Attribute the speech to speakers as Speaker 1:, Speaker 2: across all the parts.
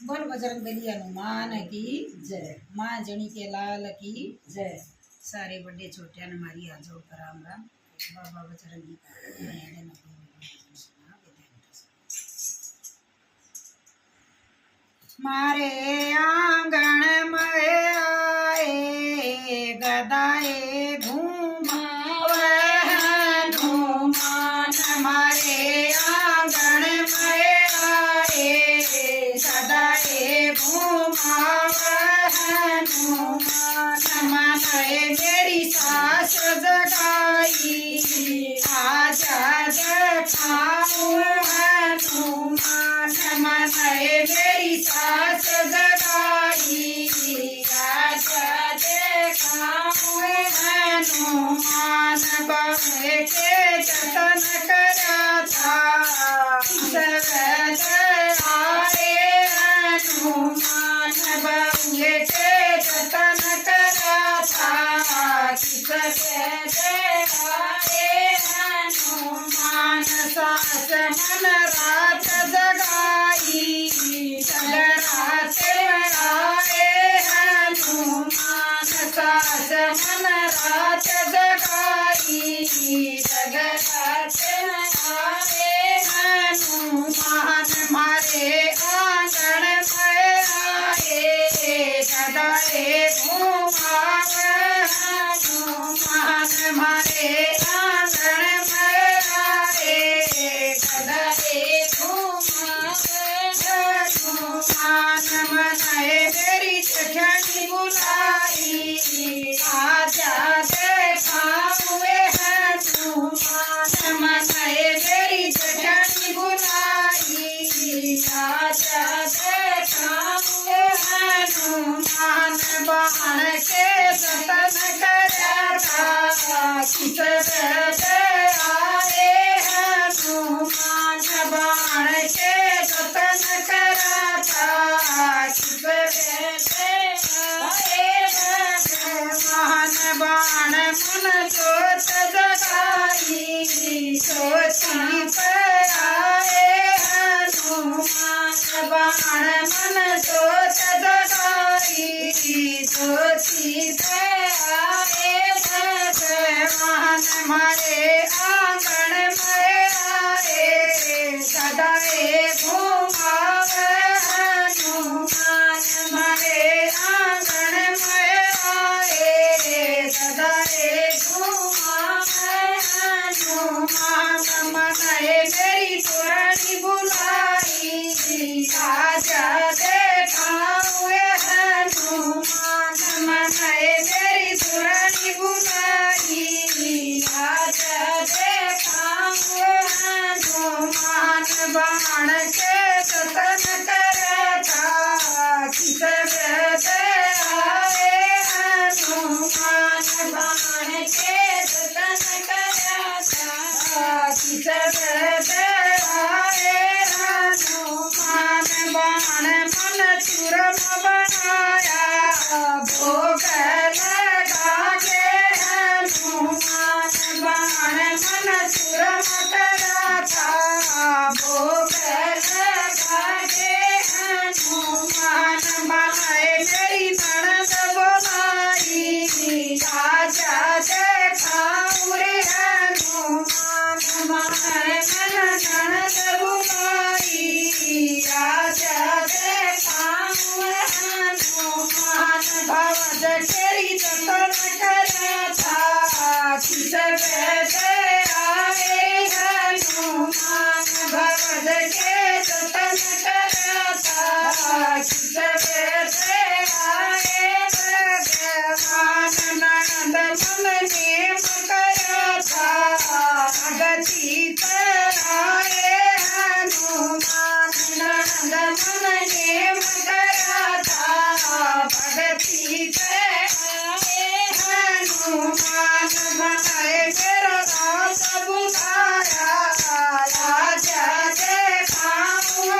Speaker 1: बोल बजरंग बली हनुमान की जय। माँ जनी के लाल की जय। सारे बड़े छोटे ने मारी हाथ जोड़कर राम राम। बाबा बजरंगी मारे आंगन में आए गदाए घूमावे हनुमान। मारे आंगन में आए गदाए घूमावे हनुमान। माने मेरी सास जगाई आजा देखाऊं हनुमान। माने मेरी सास जगाई आजा देखाऊं हनुमान। बहू के जतन करा था सवेरे आए हनुमान। बहू के जतन करा था सवेरे आए हनुमान। सास मन रात जगाई रात आए हनुमान। सास मन रात जगाई रात आए हनुमान। मारे आंगन में आए गदाए घूमावे हनुमान। मारे आंगन में आए गदाए घूमावे हनुमान। मनाए मेरी जठनी बुलाई आजा देखाऊं हनुमान। मनाए मेरी जठनी बुलाई आजा देखाऊं हनुमान। बाण के जतन करा था सवेरे आए हनुमान। बाण के जतन करा था सवेरे आए हनुमान। बाण मन जोत जगाई ज्योति पे आए हनुमान। बाण मन जोत जगाई ज्योति पे आए भगवान। मारे आंगन में आए गदाए घूमावे हनुमान। मारे आंगन में आए गदाए घूमावे हनुमान। मनाए मेरी पुरानी बुलाई आजा देखाऊं हनुमान। मनाए मेरी पुरानी बुलाई आजा देखाऊं हनुमान। बाण के जतन करा था सवेरे आए हनुमान। बाण के जतन करा था सवेरे आए हनुमान। बाण मन चूरम बनाया भोग लगा के हनुमान। बाण मन चूरम करा था भोग लगा के हनुमान। बनाए मेरी ननद बोलाई आजा देखाऊं हनुमान। बनाए ननद बोलाई आजा देखाऊं हनुमान। भवद तेरी जतन करा था सवेरे आए हनुमान। भवद के जतन करा था सवेरे आए भगवान। ननद मन नेम करा था गति पर आए हनुमान। ननद मन नेम करा था भगति पे आए हनुमान। बनाए मेरा दास बुलाया आजा देखाऊं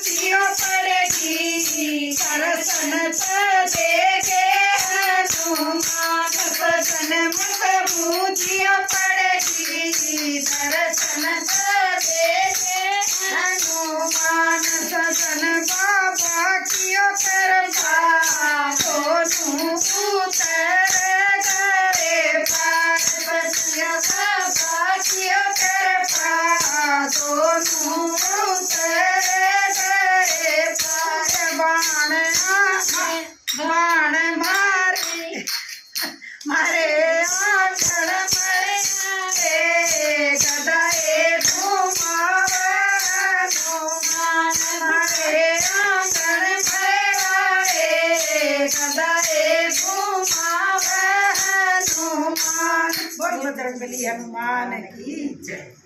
Speaker 1: भूतियों पड़ेगी दर्शन देगे हनुमान सजन मत भूतियों पड़ेगी दर्शन देगे हनुमान सजन बाबा कियो कृपा दोनों उतर गए पार बचिया बाबा कियो कृपा दोनों उतर गए पार बाण मारे मारे आंचल मरे गदाए घुमावे हनुमान मारे आंचल मरे गदाए घुमावे हनुमान। बोल बजरंगबली हनुमान की जय।